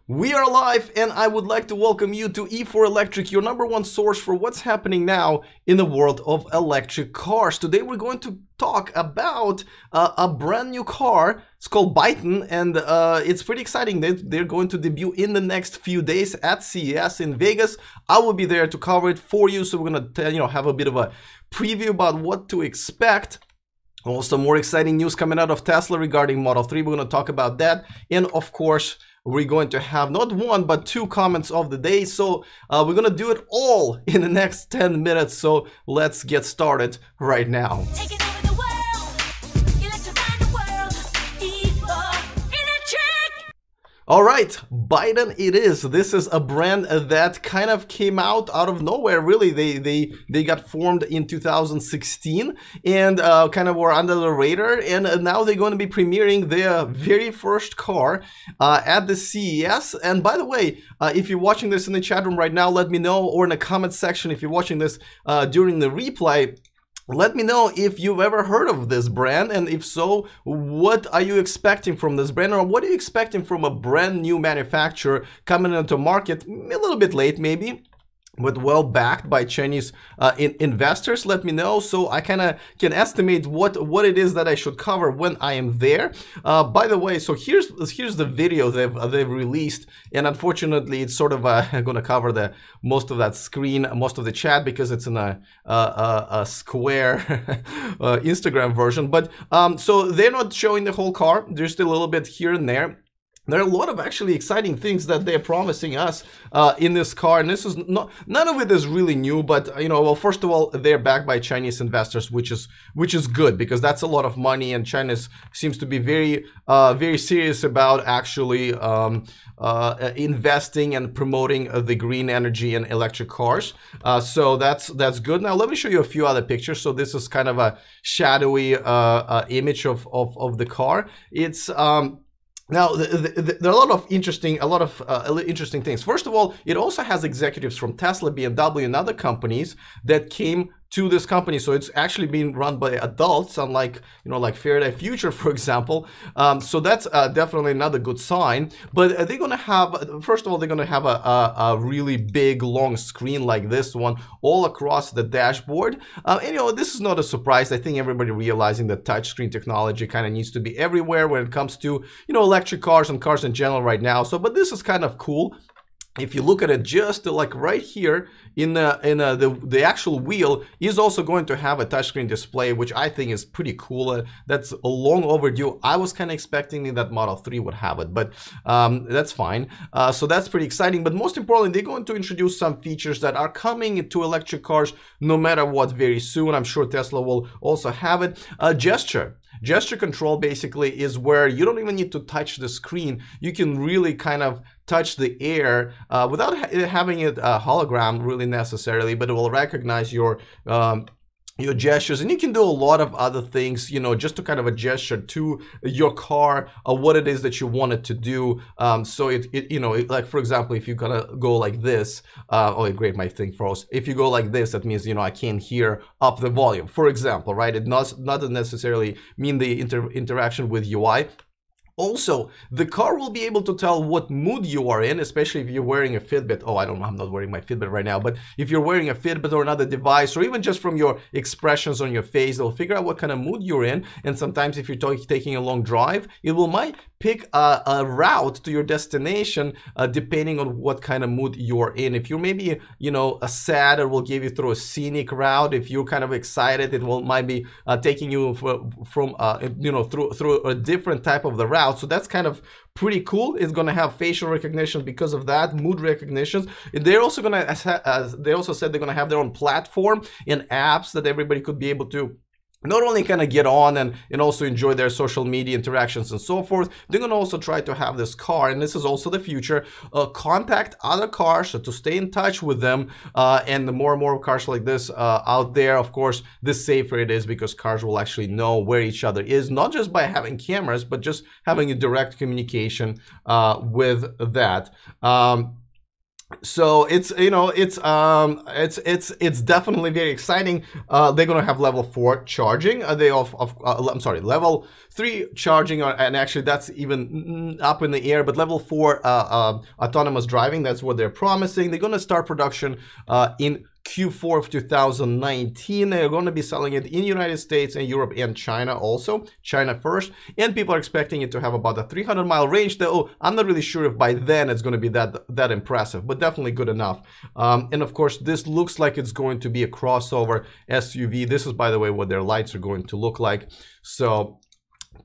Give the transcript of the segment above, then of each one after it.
We are live, and I would like to welcome you to E4 Electric, your #1 source for what's happening now in the world of electric cars. Today we're going to talk about a brand new car. It's called Byton, and it's pretty exciting. They're going to debut in the next few days at CES in Vegas. I will be there to cover it for you, so we're gonna have a bit of a preview about what to expect. Also, more exciting news coming out of Tesla regarding Model 3. We're going to talk about that. And of course, we're going to have not one, but two comments of the day. So we're going to do it all in the next 10 minutes. So let's get started right now. Taking over the world, electrifying the world, E4 Electric. All right, Byton it is. This is a brand that kind of came out of nowhere, really. They got formed in 2016 and kind of were under the radar. And now they're going to be premiering their very first car at the CES. And by the way, if you're watching this in the chat room right now, let me know, or in the comment section if you're watching this during the replay. Let me know if you've ever heard of this brand, and if so, what are you expecting from this brand, or what are you expecting from a brand new manufacturer coming into market a little bit late maybe, but well backed by Chinese investors. Let me know so I kind of can estimate what it is that I should cover when I am there. By the way, so here's the video they've released, and unfortunately it's sort of going to cover most of that screen, most of the chat, because it's in a square Instagram version. But so they're not showing the whole car. There's still a little bit here and there. There are a lot of actually exciting things that they're promising us in this car, and this is none of it is really new. But well, first of all, they're backed by Chinese investors, which is good, because that's a lot of money, and China seems to be very serious about actually investing and promoting the green energy and electric cars. So that's good. Now let me show you a few other pictures. So this is kind of a shadowy image of the car. It's now, there are a lot of interesting things. First of all, it also has executives from Tesla, BMW, and other companies that came to this company. So it's actually being run by adults, unlike like Faraday Future, for example. So that's definitely another good sign. But they're going to have, first of all, they're going to have a really big, long screen like this one all across the dashboard. And this is not a surprise. I think everybody realizing that touchscreen technology kind of needs to be everywhere when it comes to electric cars and cars in general right now. So, but this is kind of cool. If you look at it, just like right here in the actual wheel is also going to have a touchscreen display, which I think is pretty cool. That's a long overdue. I was kind of expecting that Model 3 would have it, but that's fine. So that's pretty exciting. But most importantly, they're going to introduce some features that are coming to electric cars no matter what very soon. I'm sure Tesla will also have it. Gesture control basically is where you don't even need to touch the screen. You can really kind of touch the air without having it hologram really necessarily, but it will recognize your gestures, and you can do a lot of other things, just to kind of a gesture to your car, what it is that you want it to do. So like for example, if you're gonna go like this, oh great, my thing froze. If you go like this, that means I can't hear up the volume, for example, right? It doesn't necessarily mean the interaction with UI. Also, the car will be able to tell what mood you are in, especially if you're wearing a Fitbit. Oh, I don't know, I'm not wearing my Fitbit right now, but if you're wearing a Fitbit or another device, or even just from your expressions on your face, they'll figure out what kind of mood you're in. And sometimes if you're taking a long drive, it might pick a route to your destination depending on what kind of mood you're in. If you're maybe, a sad, it will give you through a scenic route. If you're kind of excited, it might be taking you from through a different type of the route. So that's kind of pretty cool. It's going to have facial recognition because of that, mood recognitions. They're also going to, they also said they're going to have their own platform and apps that everybody could be able to not only kind of get on and also enjoy their social media interactions and so forth. They're going to also try to have this car, and this is also the future, contact other cars to stay in touch with them. And the more and more cars like this out there, of course, the safer it is, because cars will actually know where each other is, not just by having cameras, but just having a direct communication with that. So it's, you know, it's definitely very exciting. They're gonna have level 4 charging. I'm sorry, level 3 charging, and actually that's even up in the air. But level 4 autonomous driving, that's what they're promising. They're gonna start production in Q4 of 2019. They're going to be selling it in the United States and Europe and China also. China first. And people are expecting it to have about a 300-mile range. Though I'm not really sure if by then it's going to be that impressive, but definitely good enough. And of course, this looks like it's going to be a crossover SUV. This is, by the way, what their lights are going to look like. So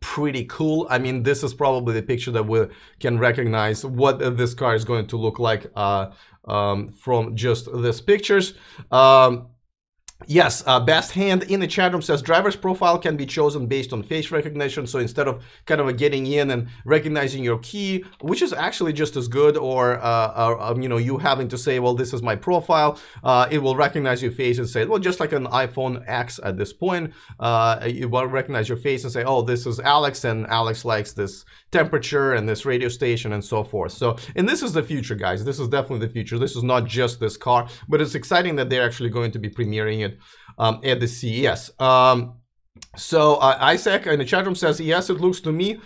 pretty cool. I mean, this is probably the picture that we can recognize what this car is going to look like from just these pictures. Yes, Best Hand in the chat room says driver's profile can be chosen based on face recognition. So instead of kind of getting in and recognizing your key, which is actually just as good, or you know, you having to say, well, this is my profile, it will recognize your face and say, well, just like an iPhone X at this point, it will recognize your face and say, oh, this is Alex, and Alex likes this temperature and this radio station and so forth. So, and this is the future, guys. This is definitely the future. This is not just this car, but it's exciting that they're actually going to be premiering it at the CES. So Isaac in the chat room says, yes, it looks to me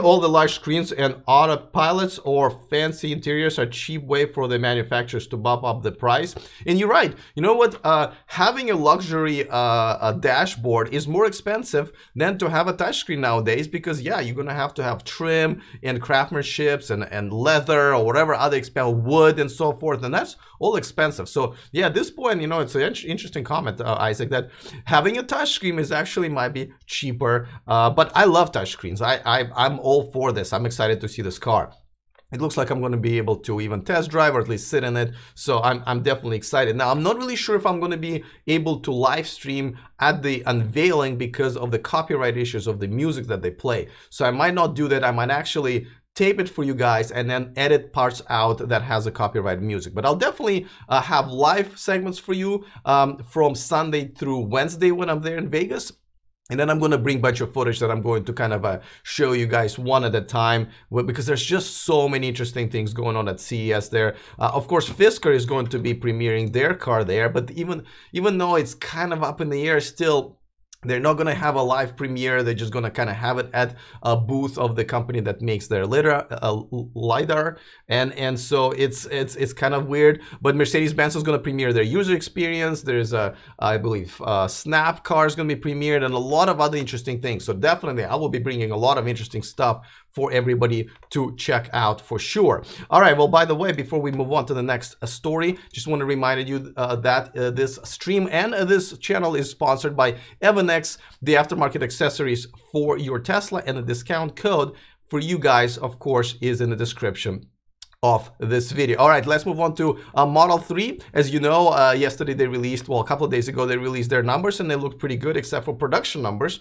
all the large screens and autopilots or fancy interiors are cheap way for the manufacturers to bump up the price. And you're right. You know what? Having a luxury dashboard is more expensive than to have a touchscreen nowadays, because yeah, you're gonna have to have trim and craftsmanships and leather or whatever other expensive wood and so forth, and that's all expensive. So yeah, at this point, you know, it's an interesting comment, Isaac, that having a touchscreen is actually might be cheaper. But I love touchscreens. I'm all for this. I'm excited to see this car. It looks like I'm going to be able to even test drive or at least sit in it. So I'm definitely excited. Now, I'm not really sure if I'm going to be able to live stream at the unveiling because of the copyright issues of the music that they play. So I might not do that. I might actually tape it for you guys and then edit parts out that has a copyright music. But I'll definitely have live segments for you from Sunday through Wednesday when I'm there in Vegas. And then I'm going to bring a bunch of footage that I'm going to kind of show you guys one at a time, because there's just so many interesting things going on at CES there. Of course, Fisker is going to be premiering their car there, but even though it's kind of up in the air still, they're not going to have a live premiere. They're just going to kind of have it at a booth of the company that makes their LiDAR. And so it's kind of weird. But Mercedes-Benz is going to premiere their user experience. There's I believe Snap car is going to be premiered and a lot of other interesting things. So definitely I will be bringing a lot of interesting stuff for everybody to check out for sure. All right, well, by the way, before we move on to the next story, just want to remind you that this stream and this channel is sponsored by Evanex, the aftermarket accessories for your Tesla, and the discount code for you guys, of course, is in the description of this video. All right, let's move on to Model 3. As you know, yesterday they released, well, a couple of days ago, they released their numbers and they look pretty good except for production numbers,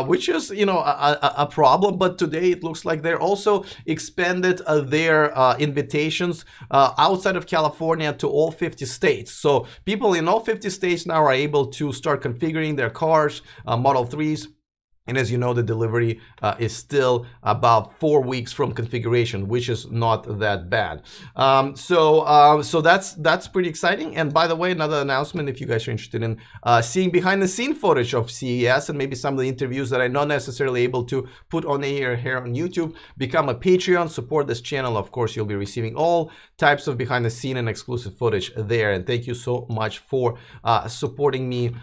which is, you know, a problem. But today it looks like they're also expanded their invitations outside of California to all 50 states. So people in all 50 states now are able to start configuring their cars, Model 3s. And as you know, the delivery is still about 4 weeks from configuration, which is not that bad. So that's pretty exciting. And by the way, another announcement, if you guys are interested in seeing behind the scene footage of CES and maybe some of the interviews that I'm not necessarily able to put on air here on YouTube, become a Patreon, support this channel. Of course, you'll be receiving all types of behind the scene and exclusive footage there. And thank you so much for supporting me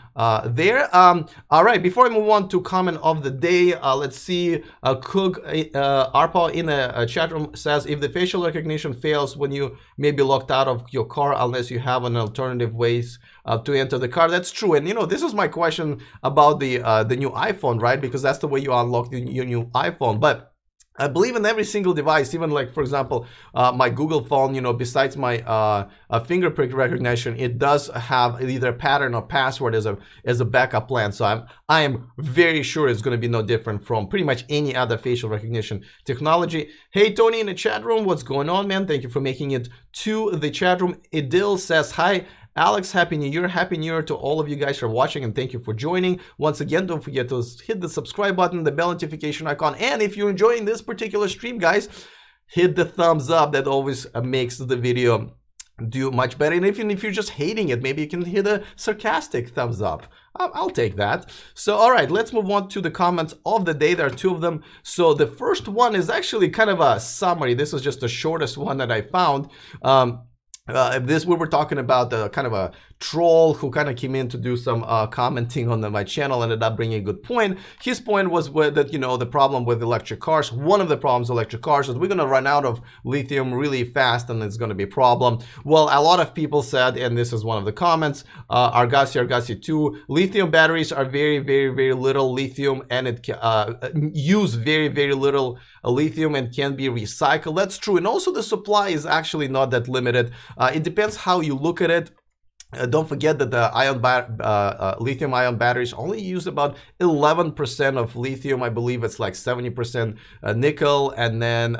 there. All right, before I move on to comment of the day, let's see. Cook Arpa in a chat room says, if the facial recognition fails when you may be locked out of your car unless you have an alternative ways to enter the car. That's true. And you know, this is my question about the new iPhone, right? Because that's the way you unlock your new iPhone. But I believe in every single device, even like, for example, my Google phone, you know, besides my fingerprint recognition, it does have either a pattern or password as a backup plan. So I am very sure it's going to be no different from pretty much any other facial recognition technology. Hey, Tony in the chat room, what's going on, man? Thank you for making it to the chat room. Idil says, hi. Alex, Happy New Year. Happy New Year to all of you guys who are watching, and thank you for joining. Once again, don't forget to hit the subscribe button, the bell notification icon, and if you're enjoying this particular stream, guys, hit the thumbs up. That always makes the video do much better. And even if you're just hating it, maybe you can hit a sarcastic thumbs up. I'll take that. So, all right, let's move on to the comments of the day. There are two of them. So the first one is actually kind of a summary. This is just the shortest one that I found. We were talking about the kind of a troll who kind of came in to do some commenting on my channel, ended up bringing a good point. His point was that, you know, the problem with electric cars, one of the problems with electric cars is we're going to run out of lithium really fast and it's going to be a problem. Well, a lot of people said, and this is one of the comments, Argasi 2, lithium batteries are very little lithium, and it use very little lithium and can be recycled. That's true. And also the supply is actually not that limited. It depends how you look at it. Don't forget that the lithium-ion batteries only use about 11% of lithium. I believe it's like 70% nickel, and then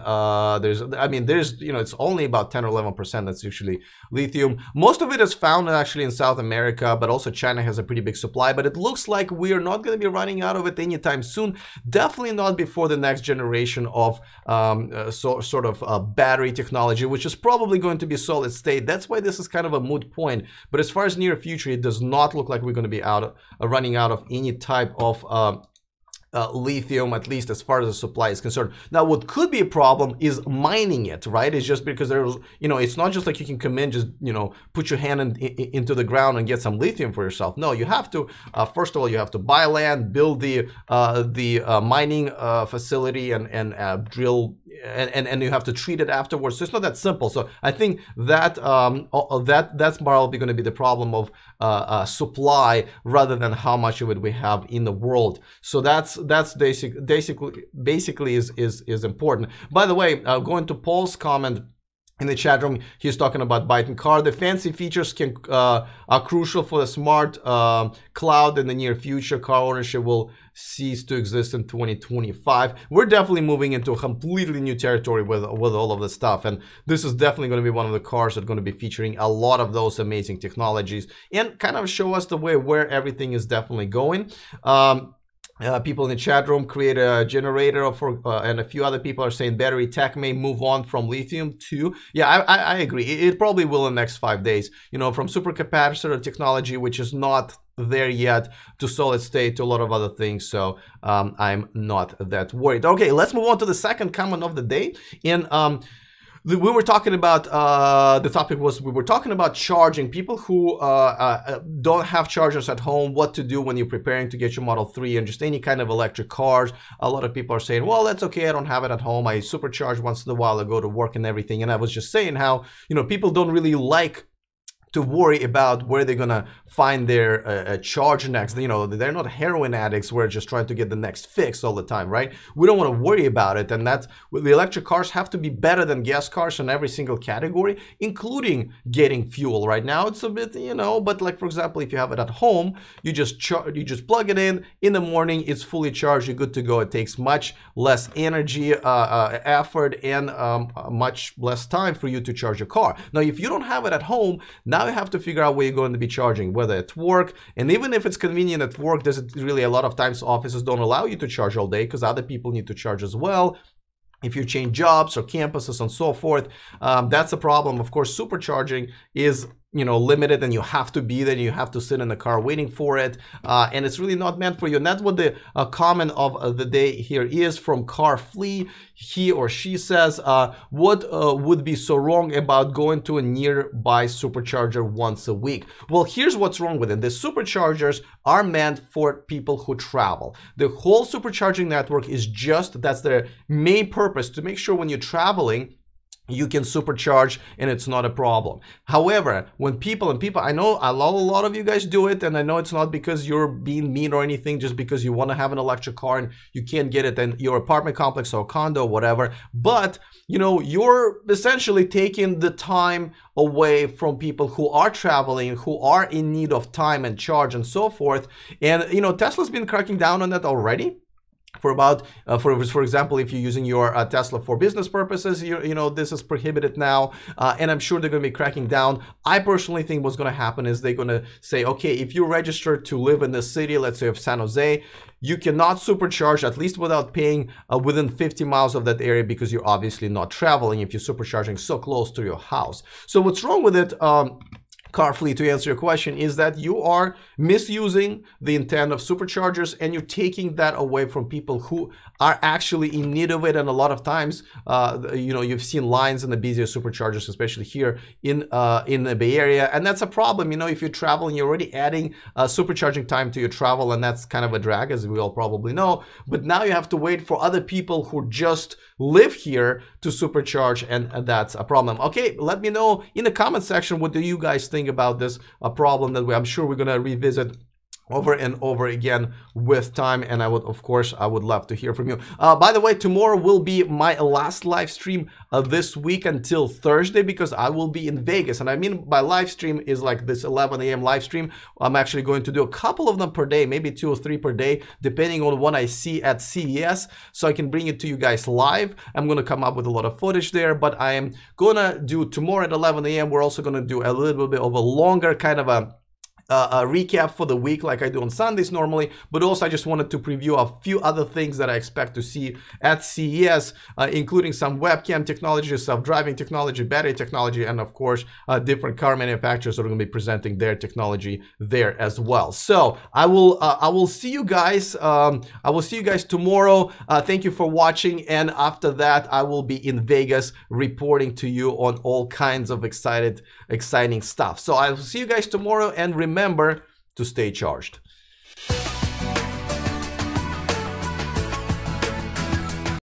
there's, you know, it's only about 10 or 11% that's usually lithium. Most of it is found actually in South America, but also China has a pretty big supply. But it looks like we are not going to be running out of it anytime soon. Definitely not before the next generation of battery technology, which is probably going to be solid state. That's why this is kind of a moot point. But as far as near future, it does not look like we're going to be running out of any type of lithium, at least as far as the supply is concerned. Now, what could be a problem is mining it, right? It's just because there's, you know, it's not just like you can come in, just, you know, put your hand into the ground and get some lithium for yourself. No, you have to, first of all, you have to buy land, build the mining facility, and drill, and you have to treat it afterwards. So it's not that simple. So I think that that's probably going to be the problem of supply rather than how much of it we have in the world. So that's basically is important. By the way, going to Paul's comment in the chat room, he's talking about Byton car. The fancy features are crucial for the smart cloud in the near future. Car ownership will cease to exist in 2025. We're definitely moving into a completely new territory with all of this stuff, and this is definitely going to be one of the cars that are going to be featuring a lot of those amazing technologies and kind of show us the way where everything is definitely going. People in the chat room create a generator for, and a few other people are saying battery tech may move on from lithium too. Yeah, I agree. It probably will in the next 5 days. You know, from supercapacitor technology, which is not there yet, to solid state, to a lot of other things. So I'm not that worried. Okay, let's move on to the second comment of the day. We were talking about, the topic was, we were talking about charging. People who don't have chargers at home, what to do when you're preparing to get your Model 3 and just any kind of electric cars. A lot of people are saying, well, that's okay, I don't have it at home. I supercharge once in a while, I go to work and everything. And I was just saying how, you know, people don't really like to worry about where they're gonna find their charge next. You know, they're not heroin addicts. We're just trying to get the next fix all the time, right? We don't want to worry about it, and that's, the electric cars have to be better than gas cars in every single category, including getting fuel. Right now it's a bit, you know, but like, for example, if you have it at home, you just plug it in the morning, it's fully charged, you're good to go. It takes much less energy, effort, and much less time for you to charge your car. Now, if you don't have it at home, now you have to figure out where you're going to be charging, whether at work. And even if it's convenient at work, there's really a lot of times offices don't allow you to charge all day because other people need to charge as well. If you change jobs or campuses and so forth, that's a problem. Of course, supercharging is, you know, limited, and you have to be there, and you have to sit in the car waiting for it, and it's really not meant for you. And that's what the comment of the day here is from Car Flea. He or she says, what would be so wrong about going to a nearby supercharger once a week? Well, here's what's wrong with it. The superchargers are meant for people who travel. The whole supercharging network is just, that's their main purpose, to make sure when you're traveling, you can supercharge and it's not a problem. However, when people, I know a lot of you guys do it, and I know it's not because you're being mean or anything, just because you want to have an electric car and you can't get it in your apartment complex or condo or whatever. But, you know, you're essentially taking the time away from people who are traveling, who are in need of time and charge and so forth. And, you know, Tesla's been cracking down on that already. for about for example, if you're using your Tesla for business purposes, you know this is prohibited now, and I'm sure they're going to be cracking down. I personally think what's going to happen is they're going to say, okay, if you're registered to live in the city, let's say of San Jose, you cannot supercharge, at least without paying, within 50 miles of that area, because you're obviously not traveling if you're supercharging so close to your house. So what's wrong with it, car fleet, to answer your question, is that you are misusing the intent of superchargers, and you're taking that away from people who are actually in need of it. And a lot of times, you know, you've seen lines in the busiest superchargers, especially here in the Bay Area, and that's a problem. You know, if you're traveling, you're already adding supercharging time to your travel, and that's kind of a drag, as we all probably know. But now you have to wait for other people who just live here to supercharge, and that's a problem. Okay, let me know in the comment section, what do you guys think about this problem that I'm sure we're gonna revisit over and over again with time, and I would, of course, I would love to hear from you. By the way, tomorrow will be my last live stream this week until Thursday, because I will be in Vegas. And I mean by live stream is like this 11 a.m. live stream. I'm actually going to do a couple of them per day, maybe 2 or 3 per day, depending on what I see at CES, so I can bring it to you guys live. I'm going to come up with a lot of footage there, but I am gonna do tomorrow at 11 a.m. We're also going to do a little bit of a longer kind of a recap for the week, like I do on Sundays normally. But also I just wanted to preview a few other things that I expect to see at CES, including some webcam technology, self-driving technology, battery technology, and of course different car manufacturers are going to be presenting their technology there as well. So I will see you guys. I will see you guys tomorrow. Thank you for watching, and after that I will be in Vegas reporting to you on all kinds of exciting stuff. So I will see you guys tomorrow, and remember to stay charged.